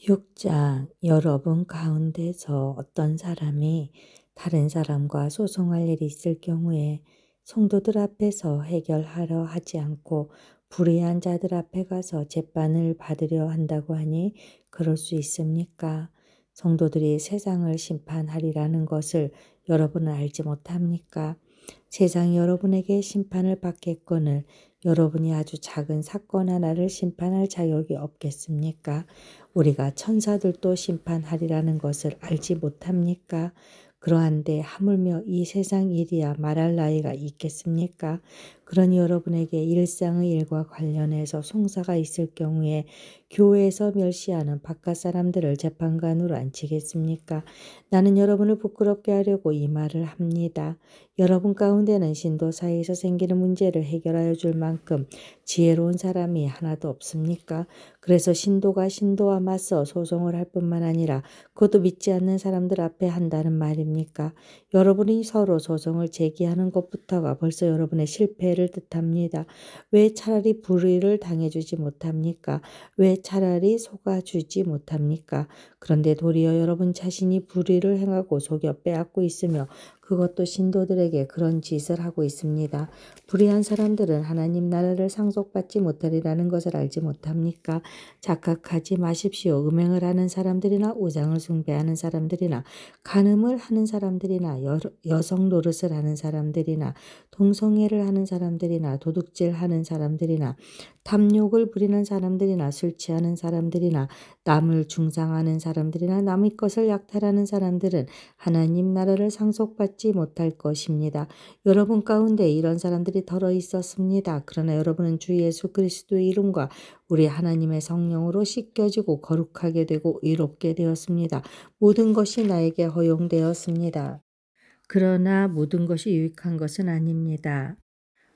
6장 여러분 가운데서 어떤 사람이 다른 사람과 소송할 일이 있을 경우에 성도들 앞에서 해결하려 하지 않고 불의한 자들 앞에 가서 재판을 받으려 한다고 하니 그럴 수 있습니까? 성도들이 세상을 심판하리라는 것을 여러분은 알지 못합니까? 세상이 여러분에게 심판을 받겠거늘 여러분이 아주 작은 사건 하나를 심판할 자격이 없겠습니까? 우리가 천사들도 심판하리라는 것을 알지 못합니까? 그러한데 하물며 이 세상 일이야 말할 나위가 있겠습니까? 그러니 여러분에게 일상의 일과 관련해서 송사가 있을 경우에 교회에서 멸시하는 바깥 사람들을 재판관으로 앉히겠습니까? 나는 여러분을 부끄럽게 하려고 이 말을 합니다. 여러분 가운데는 신도 사이에서 생기는 문제를 해결하여 줄 만큼 지혜로운 사람이 하나도 없습니까? 그래서 신도가 신도와 맞서 소송을 할 뿐만 아니라 그것도 믿지 않는 사람들 앞에 한다는 말입니까? 여러분이 서로 소송을 제기하는 것부터가 벌써 여러분의 실패를 뜻합니다. 왜 차라리 불의를 당해주지 못합니까? 왜 차라리 속아주지 못합니까? 그런데 도리어 여러분 자신이 불의를 행하고 속여 빼앗고 있으며 그것도 신도들에게 그런 짓을 하고 있습니다. 불의한 사람들은 하나님 나라를 상속받지 못하리라는 것을 알지 못합니까? 착각하지 마십시오. 음행을 하는 사람들이나 우상을 숭배하는 사람들이나 간음을 하는 사람들이나 여성 노릇을 하는 사람들이나 동성애를 하는 사람들이나 도둑질하는 사람들이나 탐욕을 부리는 사람들이나 술 취하는 사람들이나 남을 중상하는 사람들이나 남의 것을 약탈하는 사람들은 하나님 나라를 상속받지 못할 것입니다. 여러분 가운데 이런 사람들이 덜어 있었습니다. 그러나 여러분은 주 예수 그리스도의 이름과 우리 하나님의 성령으로 씻겨지고 거룩하게 되고 의롭게 되었습니다. 모든 것이 나에게 허용되었습니다. 그러나 모든 것이 유익한 것은 아닙니다.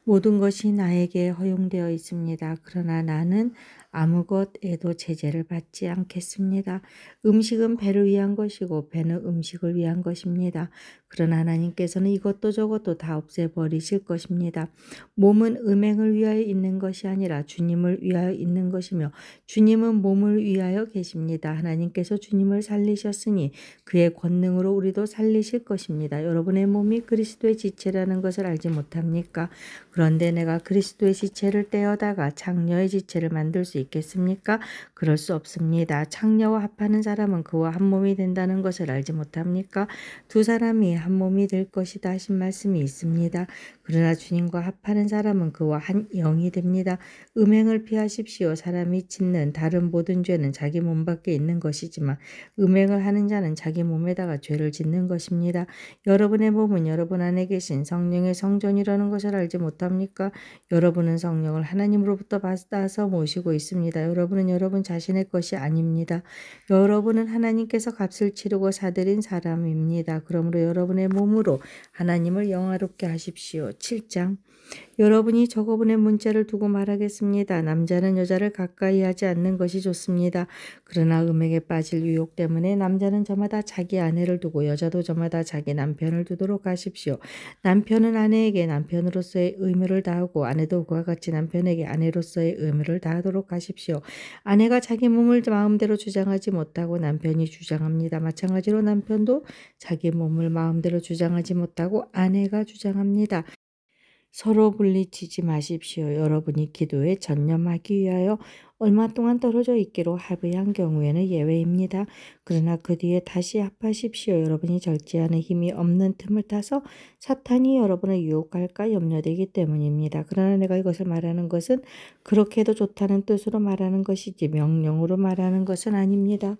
모든 것이 나에게 허용되어 있습니다. 그러나 나는 아무것에도 제재를 받지 않겠습니다. 음식은 배를 위한 것이고 배는 음식을 위한 것입니다. 그러나 하나님께서는 이것도 저것도 다 없애버리실 것입니다. 몸은 음행을 위하여 있는 것이 아니라 주님을 위하여 있는 것이며 주님은 몸을 위하여 계십니다. 하나님께서 주님을 살리셨으니 그의 권능으로 우리도 살리실 것입니다. 여러분의 몸이 그리스도의 지체라는 것을 알지 못합니까? 그런데 내가 그리스도의 지체를 떼어다가 창녀의 지체를 만들 수 있겠습니까? 그럴 수 없습니다. 창녀와 합하는 사람은 그와 한 몸이 된다는 것을 알지 못합니까? 두 사람이 한 몸이 될 것이다 하신 말씀이 있습니다. 그러나 주님과 합하는 사람은 그와 한 영이 됩니다. 음행을 피하십시오. 사람이 짓는 다른 모든 죄는 자기 몸 밖에 있는 것이지만 음행을 하는 자는 자기 몸에다가 죄를 짓는 것입니다. 여러분의 몸은 여러분 안에 계신 성령의 성전이라는 것을 알지 못합니까? 여러분은 성령을 하나님으로부터 받아서 모시고 있습니다. 여러분은 여러분 자신의 것이 아닙니다. 여러분은 하나님께서 값을 치르고 사들인 사람입니다. 그러므로 여러분의 몸으로 하나님을 영화롭게 하십시오. 7장 여러분이 적어보낸 문자를 두고 말하겠습니다. 남자는 여자를 가까이 하지 않는 것이 좋습니다. 그러나 음행에 빠질 유혹 때문에 남자는 저마다 자기 아내를 두고 여자도 저마다 자기 남편을 두도록 하십시오. 남편은 아내에게 남편으로서의 의무를 다하고 아내도 그와 같이 남편에게 아내로서의 의무를 다하도록 하십시오. 아내가 자기 몸을 마음대로 주장하지 못하고 남편이 주장합니다. 마찬가지로 남편도 자기 몸을 마음대로 주장하지 못하고 아내가 주장합니다. 서로 물리치지 마십시오. 여러분이 기도에 전념하기 위하여 얼마 동안 떨어져 있기로 합의한 경우에는 예외입니다. 그러나 그 뒤에 다시 합하십시오. 여러분이 절제하는 힘이 없는 틈을 타서 사탄이 여러분을 유혹할까 염려되기 때문입니다. 그러나 내가 이것을 말하는 것은 그렇게 해도 좋다는 뜻으로 말하는 것이지 명령으로 말하는 것은 아닙니다.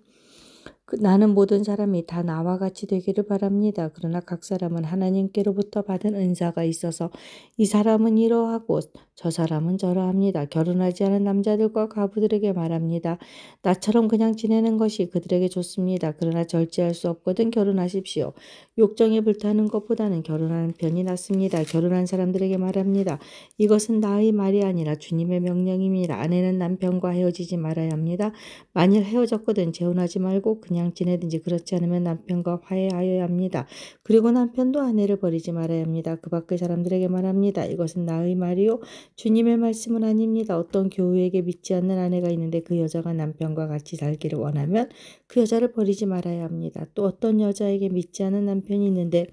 나는 모든 사람이 다 나와 같이 되기를 바랍니다. 그러나 각 사람은 하나님께로부터 받은 은사가 있어서 이 사람은 이러하고 저 사람은 저러합니다. 결혼하지 않은 남자들과 과부들에게 말합니다. 나처럼 그냥 지내는 것이 그들에게 좋습니다. 그러나 절제할 수 없거든 결혼하십시오. 욕정에 불타는 것보다는 결혼하는 편이 낫습니다. 결혼한 사람들에게 말합니다. 이것은 나의 말이 아니라 주님의 명령입니다. 아내는 남편과 헤어지지 말아야 합니다. 만일 헤어졌거든 재혼하지 말고 그냥 지내든지 그렇지 않으면 남편과 화해하여야 합니다. 그리고 남편도 아내를 버리지 말아야 합니다. 그 밖의 사람들에게 말합니다. 이것은 나의 말이요 주님의 말씀은 아닙니다. 어떤 교우에게 믿지 않는 아내가 있는데 그 여자가 남편과 같이 살기를 원하면 그 여자를 버리지 말아야 합니다. 또 어떤 여자에게 믿지 않는 남편이 있는데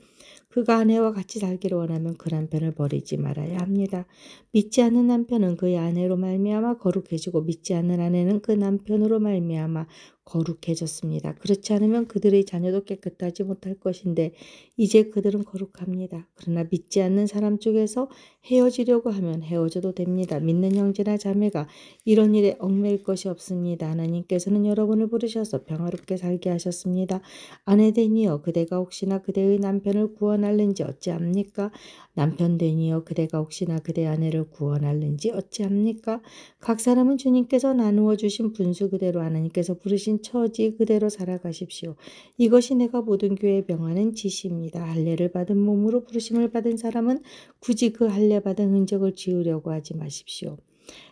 그가 아내와 같이 살기를 원하면 그 남편을 버리지 말아야 합니다. 믿지 않는 남편은 그의 아내로 말미암아 거룩해지고 믿지 않는 아내는 그 남편으로 말미암아 거룩해졌습니다. 그렇지 않으면 그들의 자녀도 깨끗하지 못할 것인데 이제 그들은 거룩합니다. 그러나 믿지 않는 사람 쪽에서 헤어지려고 하면 헤어져도 됩니다. 믿는 형제나 자매가 이런 일에 얽매일 것이 없습니다. 하나님께서는 여러분을 부르셔서 평화롭게 살게 하셨습니다. 아내되니여 그대가 혹시나 그대의 남편을 구원할는지 어찌합니까? 남편되니여 그대가 혹시나 그대 아내를 구원할는지 어찌합니까? 각 사람은 주님께서 나누어 주신 분수 그대로 하나님께서 부르신 처지 그대로 살아가십시오. 이것이 내가 모든 교회에 명하는 지시입니다. 할례를 받은 몸으로 부르심을 받은 사람은 굳이 그 할례 받은 흔적을 지우려고 하지 마십시오.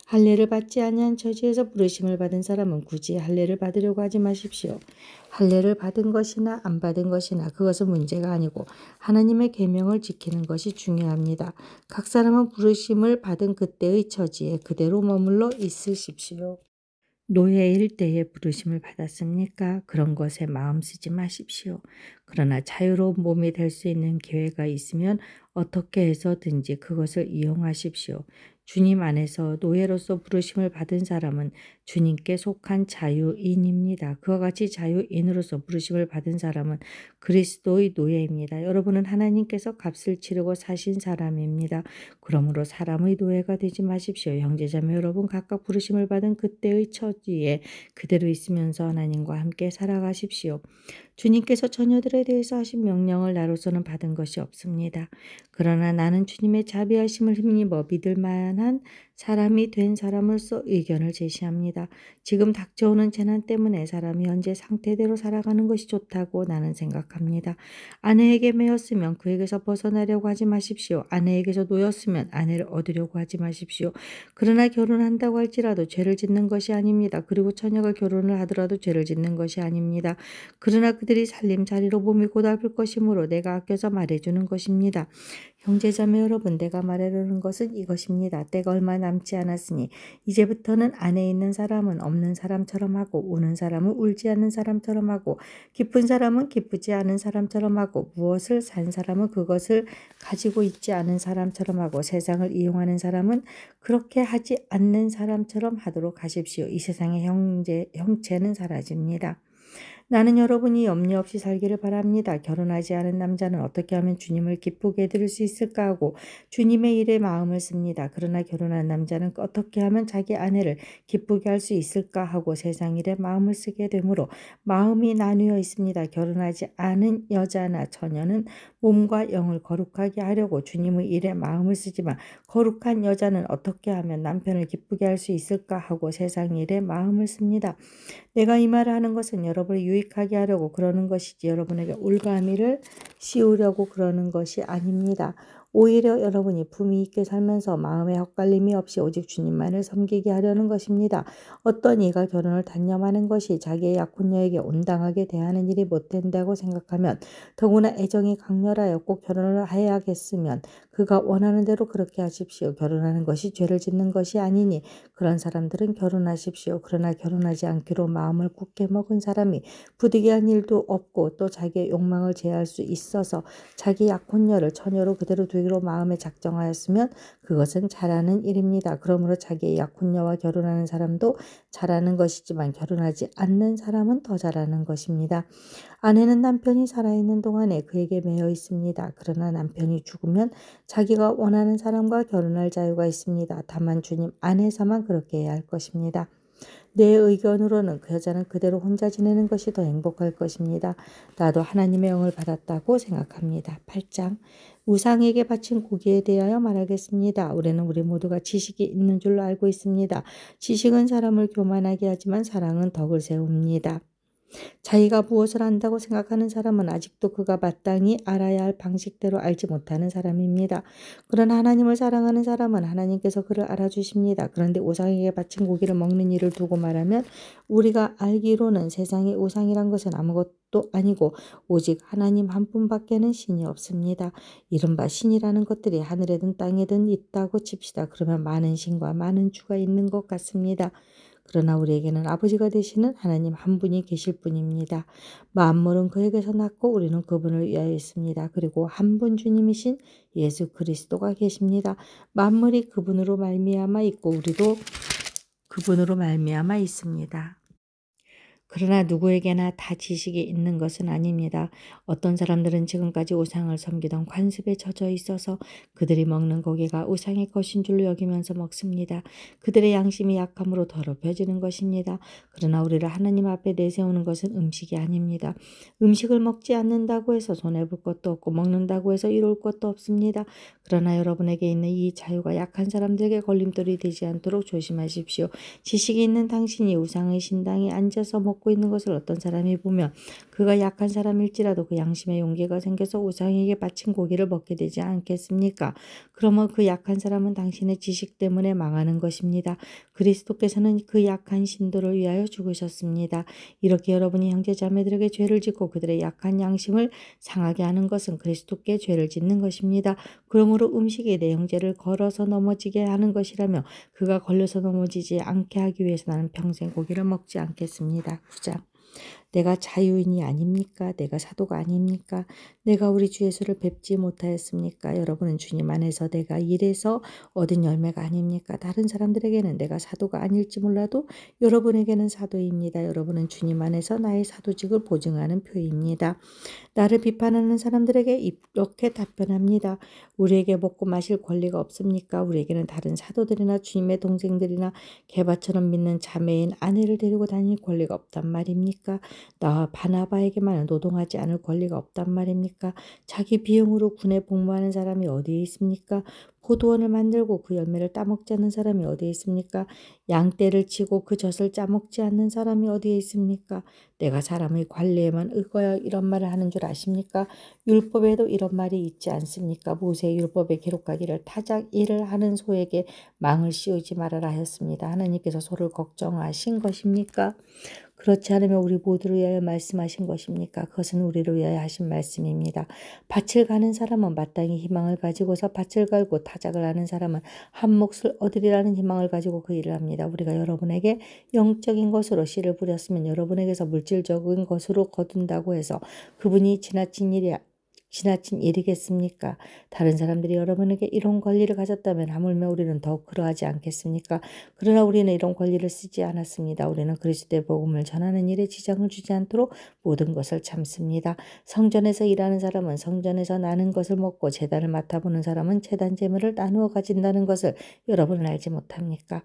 할례를 받지 아니한 처지에서 부르심을 받은 사람은 굳이 할례를 받으려고 하지 마십시오. 할례를 받은 것이나 안 받은 것이나 그것은 문제가 아니고 하나님의 계명을 지키는 것이 중요합니다. 각 사람은 부르심을 받은 그때의 처지에 그대로 머물러 있으십시오. 노예일 때에 부르심을 받았습니까? 그런 것에 마음 쓰지 마십시오. 그러나 자유로운 몸이 될 수 있는 기회가 있으면 어떻게 해서든지 그것을 이용하십시오. 주님 안에서 노예로서 부르심을 받은 사람은 주님께 속한 자유인입니다. 그와 같이 자유인으로서 부르심을 받은 사람은 그리스도의 노예입니다. 여러분은 하나님께서 값을 치르고 사신 사람입니다. 그러므로 사람의 노예가 되지 마십시오. 형제자매 여러분 각각 부르심을 받은 그때의 처지에 그대로 있으면서 하나님과 함께 살아가십시오. 주님께서 자녀들에 대해서 하신 명령을 나로서는 받은 것이 없습니다. 그러나 나는 주님의 자비하심을 힘입어 믿을 만한 사람이 된 사람으로서 의견을 제시합니다. 지금 닥쳐오는 재난 때문에 사람이 현재 상태대로 살아가는 것이 좋다고 나는 생각합니다. 아내에게 매였으면 그에게서 벗어나려고 하지 마십시오. 아내에게서 놓였으면 아내를 얻으려고 하지 마십시오. 그러나 결혼한다고 할지라도 죄를 짓는 것이 아닙니다. 그리고 처녀가 결혼을 하더라도 죄를 짓는 것이 아닙니다. 그러나 그들이 살림살이로 몸이 고달플 것이므로 내가 아껴서 말해주는 것입니다. 형제자매 여러분, 내가 말하려는 것은 이것입니다. 때가 얼마 남지 않았으니 이제부터는 안에 있는 사람은 없는 사람처럼 하고 우는 사람은 울지 않는 사람처럼 하고 기쁜 사람은 기쁘지 않은 사람처럼 하고 무엇을 산 사람은 그것을 가지고 있지 않은 사람처럼 하고 세상을 이용하는 사람은 그렇게 하지 않는 사람처럼 하도록 하십시오. 이 세상의 형체는 사라집니다. 나는 여러분이 염려 없이 살기를 바랍니다. 결혼하지 않은 남자는 어떻게 하면 주님을 기쁘게 해드릴 수 있을까 하고 주님의 일에 마음을 씁니다. 그러나 결혼한 남자는 어떻게 하면 자기 아내를 기쁘게 할 수 있을까 하고 세상 일에 마음을 쓰게 되므로 마음이 나뉘어 있습니다. 결혼하지 않은 여자나 처녀는 몸과 영을 거룩하게 하려고 주님의 일에 마음을 쓰지만 거룩한 여자는 어떻게 하면 남편을 기쁘게 할 수 있을까 하고 세상 일에 마음을 씁니다. 내가 이 말을 하는 것은 여러분을 유익하게 하려고 그러는 것이지 여러분에게 올가미를 씌우려고 그러는 것이 아닙니다. 오히려 여러분이 품위 있게 살면서 마음에 헛갈림이 없이 오직 주님만을 섬기게 하려는 것입니다. 어떤 이가 결혼을 단념하는 것이 자기의 약혼녀에게 온당하게 대하는 일이 못된다고 생각하면 더구나 애정이 강렬하여 꼭 결혼을 해야겠으면 그가 원하는 대로 그렇게 하십시오. 결혼하는 것이 죄를 짓는 것이 아니니 그런 사람들은 결혼하십시오. 그러나 결혼하지 않기로 마음을 굳게 먹은 사람이 부득이한 일도 없고 또 자기의 욕망을 제어할 수 있어서 자기 약혼녀를 처녀로 그대로 두기로 마음에 작정하였으면 그것은 잘하는 일입니다. 그러므로 자기의 약혼녀와 결혼하는 사람도 잘하는 것이지만 결혼하지 않는 사람은 더 잘하는 것입니다. 아내는 남편이 살아있는 동안에 그에게 매여 있습니다. 그러나 남편이 죽으면 자기가 원하는 사람과 결혼할 자유가 있습니다. 다만 주님 안에서만 그렇게 해야 할 것입니다. 내 의견으로는 그 여자는 그대로 혼자 지내는 것이 더 행복할 것입니다. 나도 하나님의 영을 받았다고 생각합니다. 8장 우상에게 바친 고기에 대하여 말하겠습니다. 우리 모두가 지식이 있는 줄로 알고 있습니다. 지식은 사람을 교만하게 하지만 사랑은 덕을 세웁니다. 자기가 무엇을 안다고 생각하는 사람은 아직도 그가 마땅히 알아야 할 방식대로 알지 못하는 사람입니다. 그러나 하나님을 사랑하는 사람은 하나님께서 그를 알아주십니다. 그런데 우상에게 바친 고기를 먹는 일을 두고 말하면 우리가 알기로는 세상의 우상이란 것은 아무것도 것도 아니고 오직 하나님 한 분밖에는 신이 없습니다. 이른바 신이라는 것들이 하늘에든 땅에든 있다고 칩시다. 그러면 많은 신과 많은 주가 있는 것 같습니다. 그러나 우리에게는 아버지가 되시는 하나님 한 분이 계실 뿐입니다. 만물은 그에게서 났고 우리는 그분을 위하여 있습니다. 그리고 한 분 주님이신 예수 그리스도가 계십니다. 만물이 그분으로 말미암아 있고 우리도 그분으로 말미암아 있습니다. 그러나 누구에게나 다 지식이 있는 것은 아닙니다. 어떤 사람들은 지금까지 우상을 섬기던 관습에 젖어 있어서 그들이 먹는 고기가 우상의 것인 줄로 여기면서 먹습니다. 그들의 양심이 약함으로 더럽혀지는 것입니다. 그러나 우리를 하나님 앞에 내세우는 것은 음식이 아닙니다. 음식을 먹지 않는다고 해서 손해볼 것도 없고 먹는다고 해서 이룰 것도 없습니다. 그러나 여러분에게 있는 이 자유가 약한 사람들에게 걸림돌이 되지 않도록 조심하십시오. 지식이 있는 당신이 우상의 신당에 앉아서 먹고 있는 것을 어떤 사람이 보면 그가 약한 사람일지라도 그 양심의 용기가 생겨서 우상에게 바친 고기를 먹게 되지 않겠습니까? 그러면 그 약한 사람은 당신의 지식 때문에 망하는 것입니다. 그리스도께서는 그 약한 신도를 위하여 죽으셨습니다. 이렇게 여러분이 형제자매들에게 죄를 짓고 그들의 약한 양심을 상하게 하는 것은 그리스도께 죄를 짓는 것입니다. 그러므로 음식이 내 형제를 걸어서 넘어지게 하는 것이라며 그가 걸려서 넘어지지 않게 하기 위해서 나는 평생 고기를 먹지 않겠습니다. 9장. 내가 자유인이 아닙니까? 내가 사도가 아닙니까? 내가 우리 주 예수를 뵙지 못하였습니까? 여러분은 주님 안에서 내가 일해서 얻은 열매가 아닙니까? 다른 사람들에게는 내가 사도가 아닐지 몰라도 여러분에게는 사도입니다. 여러분은 주님 안에서 나의 사도직을 보증하는 표입니다. 나를 비판하는 사람들에게 이렇게 답변합니다. 우리에게 먹고 마실 권리가 없습니까? 우리에게는 다른 사도들이나 주님의 동생들이나 게바처럼 믿는 자매인 아내를 데리고 다닐 권리가 없단 말입니까? 나와 바나바에게만은 노동하지 않을 권리가 없단 말입니까? 자기 비용으로 군에 복무하는 사람이 어디에 있습니까? 포도원을 만들고 그 열매를 따먹지 않는 사람이 어디에 있습니까? 양떼를 치고 그 젖을 짜먹지 않는 사람이 어디에 있습니까? 내가 사람의 관리에만 의거하여 이런 말을 하는 줄 아십니까? 율법에도 이런 말이 있지 않습니까? 모세의 율법에 기록하기를 타작 일을 하는 소에게 망을 씌우지 말아라 하였습니다. 하나님께서 소를 걱정하신 것입니까? 그렇지 않으면 우리 모두를 위하여 말씀하신 것입니까? 그것은 우리를 위하여 하신 말씀입니다. 밭을 가는 사람은 마땅히 희망을 가지고서 밭을 갈고 타작을 하는 사람은 한 몫을 얻으리라는 희망을 가지고 그 일을 합니다. 우리가 여러분에게 영적인 것으로 씨를 뿌렸으면 여러분에게서 물질적인 것으로 거둔다고 해서 그분이 지나친 일이겠습니까? 다른 사람들이 여러분에게 이런 권리를 가졌다면 하물며 우리는 더욱 그러하지 않겠습니까? 그러나 우리는 이런 권리를 쓰지 않았습니다. 우리는 그리스도의 복음을 전하는 일에 지장을 주지 않도록 모든 것을 참습니다. 성전에서 일하는 사람은 성전에서 나는 것을 먹고 제단을 맡아보는 사람은 제단 제물을 나누어 가진다는 것을 여러분은 알지 못합니까?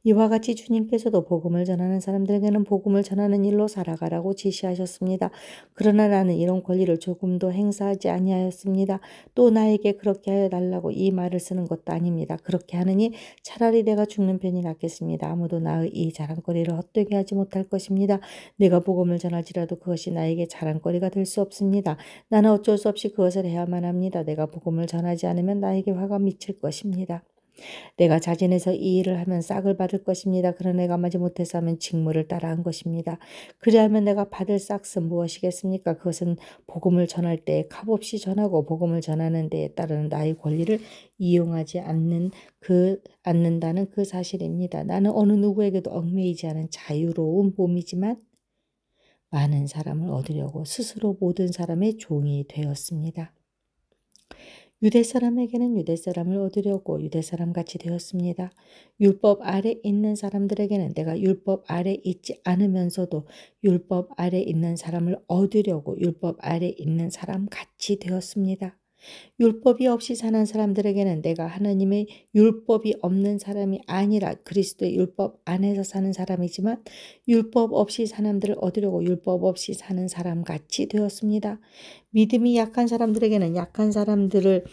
이와 같이 주님께서도 복음을 전하는 사람들에게는 복음을 전하는 일로 살아가라고 지시하셨습니다. 그러나 나는 이런 권리를 조금도 행사하지 아니하였습니다. 또 나에게 그렇게 하여 달라고 이 말을 쓰는 것도 아닙니다. 그렇게 하느니 차라리 내가 죽는 편이 낫겠습니다. 아무도 나의 이 자랑거리를 헛되게 하지 못할 것입니다. 내가 복음을 전할지라도 그것이 나에게 자랑거리가 될 수 없습니다. 나는 어쩔 수 없이 그것을 해야만 합니다. 내가 복음을 전하지 않으면 나에게 화가 미칠 것입니다. 내가 자진해서 이 일을 하면 싹을 받을 것입니다. 그러나 내가 마지 못해서 하면 직무를 따라한 것입니다. 그리하면 내가 받을 싹은 무엇이겠습니까? 그것은 복음을 전할 때 값없이 전하고 복음을 전하는 데에 따르는 나의 권리를 이용하지 않는다는 그 사실입니다. 나는 어느 누구에게도 얽매이지 않은 자유로운 몸이지만 많은 사람을 얻으려고 스스로 모든 사람의 종이 되었습니다. 유대 사람에게는 유대 사람을 얻으려고 유대 사람같이 되었습니다. 율법 아래 있는 사람들에게는 내가 율법 아래 있지 않으면서도 율법 아래 있는 사람을 얻으려고 율법 아래 있는 사람같이 되었습니다. 율법이 없이 사는 사람들에게는 내가 하나님의 율법이 없는 사람이 아니라 그리스도의 율법 안에서 사는 사람이지만 율법 없이 사람들을 얻으려고 율법 없이 사는 사람같이 되었습니다. 믿음이 약한 사람들에게는 약한 사람들을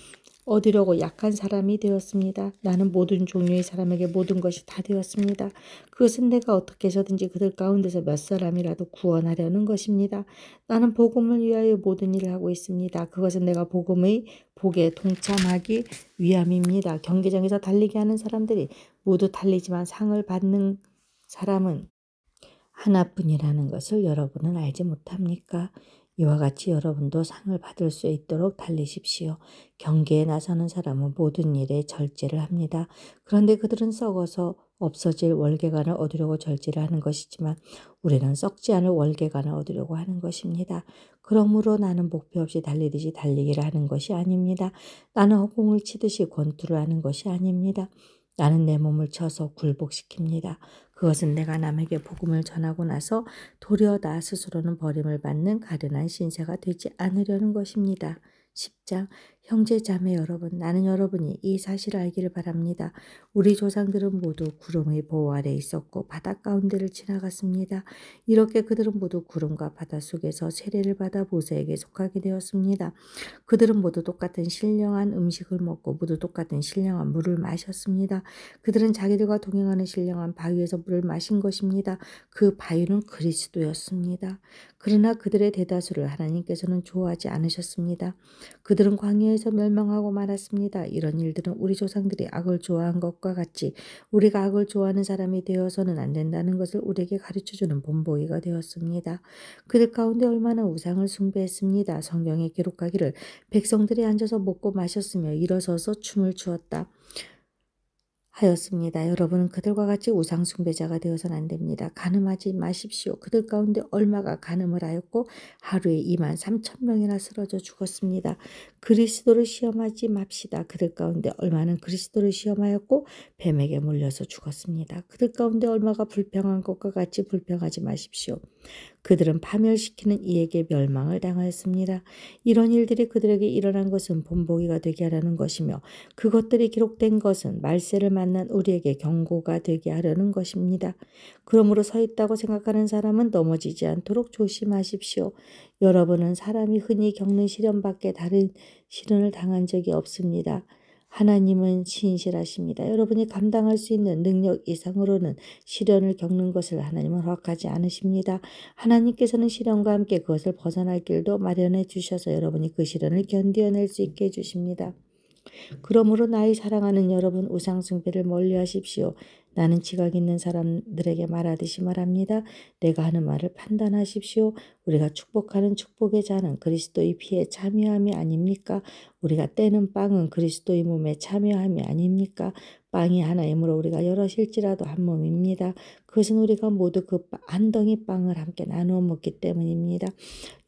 얻으려고 약한 사람이 되었습니다. 나는 모든 종류의 사람에게 모든 것이 다 되었습니다. 그것은 내가 어떻게 해서든지 그들 가운데서 몇 사람이라도 구원하려는 것입니다. 나는 복음을 위하여 모든 일을 하고 있습니다. 그것은 내가 복음의 복에 동참하기 위함입니다. 경기장에서 달리기 하는 사람들이 모두 달리지만 상을 받는 사람은 하나뿐이라는 것을 여러분은 알지 못합니까? 이와 같이 여러분도 상을 받을 수 있도록 달리십시오. 경기에 나서는 사람은 모든 일에 절제를 합니다. 그런데 그들은 썩어서 없어질 월계관을 얻으려고 절제를 하는 것이지만 우리는 썩지 않을 월계관을 얻으려고 하는 것입니다. 그러므로 나는 목표 없이 달리듯이 달리기를 하는 것이 아닙니다. 나는 허공을 치듯이 권투를 하는 것이 아닙니다. 나는 내 몸을 쳐서 굴복시킵니다. 그것은 내가 남에게 복음을 전하고 나서 도리어 나 스스로는 버림을 받는 가련한 신세가 되지 않으려는 것입니다. 10장 형제 자매 여러분, 나는 여러분이 이 사실을 알기를 바랍니다. 우리 조상들은 모두 구름의 보호 아래 있었고 바다 가운데를 지나갔습니다. 이렇게 그들은 모두 구름과 바다 속에서 세례를 받아 모세에게 속하게 되었습니다. 그들은 모두 똑같은 신령한 음식을 먹고 모두 똑같은 신령한 물을 마셨습니다. 그들은 자기들과 동행하는 신령한 바위에서 물을 마신 것입니다. 그 바위는 그리스도였습니다. 그러나 그들의 대다수를 하나님께서는 좋아하지 않으셨습니다. 그들은 광야에서 멸망하고 말았습니다. 이런 일들은 우리 조상들이 악을 좋아한 것과 같이 우리가 악을 좋아하는 사람이 되어서는 안 된다는 것을 우리에게 가르쳐주는 본보기가 되었습니다. 그들 가운데 얼마나 우상을 숭배했습니다. 성경에 기록하기를 백성들이 앉아서 먹고 마셨으며 일어서서 춤을 추었다 하였습니다. 여러분은 그들과 같이 우상 숭배자가 되어서는 안 됩니다. 간음하지 마십시오. 그들 가운데 얼마가 간음을 하였고 하루에 23,000명이나 쓰러져 죽었습니다. 그리스도를 시험하지 맙시다. 그들 가운데 얼마는 그리스도를 시험하였고 뱀에게 물려서 죽었습니다. 그들 가운데 얼마가 불평한 것과 같이 불평하지 마십시오. 그들은 파멸시키는 이에게 멸망을 당하였습니다. 이런 일들이 그들에게 일어난 것은 본보기가 되게 하려는 것이며 그것들이 기록된 것은 말세를 만난 우리에게 경고가 되게 하려는 것입니다. 그러므로 서 있다고 생각하는 사람은 넘어지지 않도록 조심하십시오. 여러분은 사람이 흔히 겪는 시련밖에 다른 시련을 당한 적이 없습니다. 하나님은 신실하십니다. 여러분이 감당할 수 있는 능력 이상으로는 시련을 겪는 것을 하나님은 허락하지 않으십니다. 하나님께서는 시련과 함께 그것을 벗어날 길도 마련해 주셔서 여러분이 그 시련을 견디어낼 수 있게 해주십니다. 그러므로 나의 사랑하는 여러분, 우상 숭배를 멀리하십시오. 나는 지각 있는 사람들에게 말하듯이 말합니다. 내가 하는 말을 판단하십시오. 우리가 축복하는 축복의 잔은 그리스도의 피에 참여함이 아닙니까? 우리가 떼는 빵은 그리스도의 몸에 참여함이 아닙니까? 빵이 하나이므로 우리가 여럿일지라도 한 몸입니다. 그것은 우리가 모두 그 한 덩이 빵을 함께 나누어 먹기 때문입니다.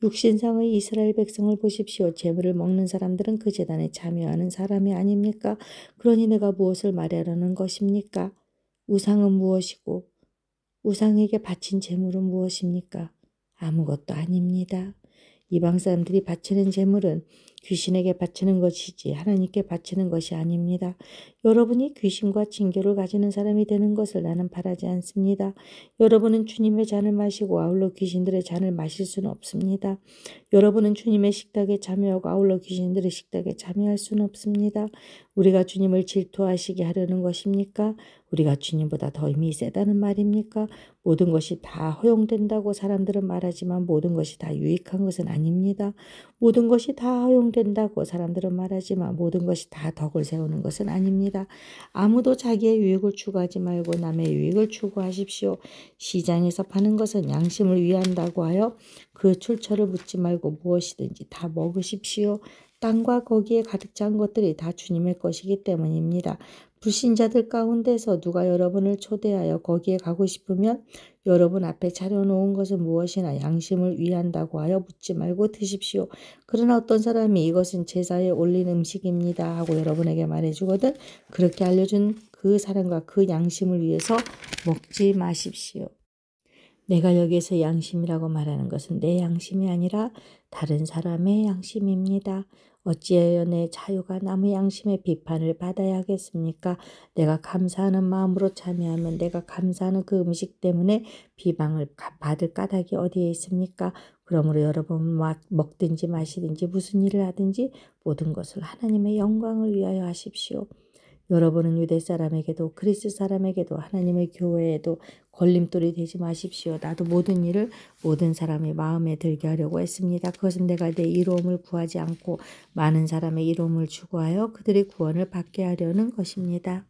육신상의 이스라엘 백성을 보십시오. 제물을 먹는 사람들은 그 제단에 참여하는 사람이 아닙니까? 그러니 내가 무엇을 말하려는 것입니까? 우상은 무엇이고 우상에게 바친 제물은 무엇입니까? 아무것도 아닙니다. 이방 사람들이 바치는 제물은 귀신에게 바치는 것이지 하나님께 바치는 것이 아닙니다. 여러분이 귀신과 친교를 가지는 사람이 되는 것을 나는 바라지 않습니다. 여러분은 주님의 잔을 마시고 아울러 귀신들의 잔을 마실 수는 없습니다. 여러분은 주님의 식탁에 참여하고 아울러 귀신들의 식탁에 참여할 수는 없습니다. 우리가 주님을 질투하시게 하려는 것입니까? 우리가 주님보다 더 힘이 세다는 말입니까? 모든 것이 다 허용된다고 사람들은 말하지만 모든 것이 다 유익한 것은 아닙니다. 모든 것이 다 허용된다고 사람들은 말하지만 모든 것이 다 덕을 세우는 것은 아닙니다. 아무도 자기의 유익을 추구하지 말고 남의 유익을 추구하십시오. 시장에서 파는 것은 양심을 위한다고 하여 그 출처를 묻지 말고 무엇이든지 다 먹으십시오. 땅과 거기에 가득 찬 것들이 다 주님의 것이기 때문입니다. 불신자들 가운데서 누가 여러분을 초대하여 거기에 가고 싶으면 여러분 앞에 차려놓은 것은 무엇이나 양심을 위한다고 하여 묻지 말고 드십시오. 그러나 어떤 사람이 이것은 제사에 올린 음식입니다 하고 여러분에게 말해주거든 그렇게 알려준 그 사람과 그 양심을 위해서 먹지 마십시오. 내가 여기에서 양심이라고 말하는 것은 내 양심이 아니라 다른 사람의 양심입니다. 어찌하여 내 자유가 남의 양심의 비판을 받아야 하겠습니까? 내가 감사하는 마음으로 참여하면 내가 감사하는 그 음식 때문에 비방을 받을 까닭이 어디에 있습니까? 그러므로 여러분 먹든지 마시든지 무슨 일을 하든지 모든 것을 하나님의 영광을 위하여 하십시오. 여러분은 유대 사람에게도 그리스 사람에게도 하나님의 교회에도 걸림돌이 되지 마십시오. 나도 모든 일을 모든 사람의 마음에 들게 하려고 했습니다. 그것은 내가 내 이로움을 구하지 않고 많은 사람의 이로움을 추구하여 그들의 구원을 받게 하려는 것입니다.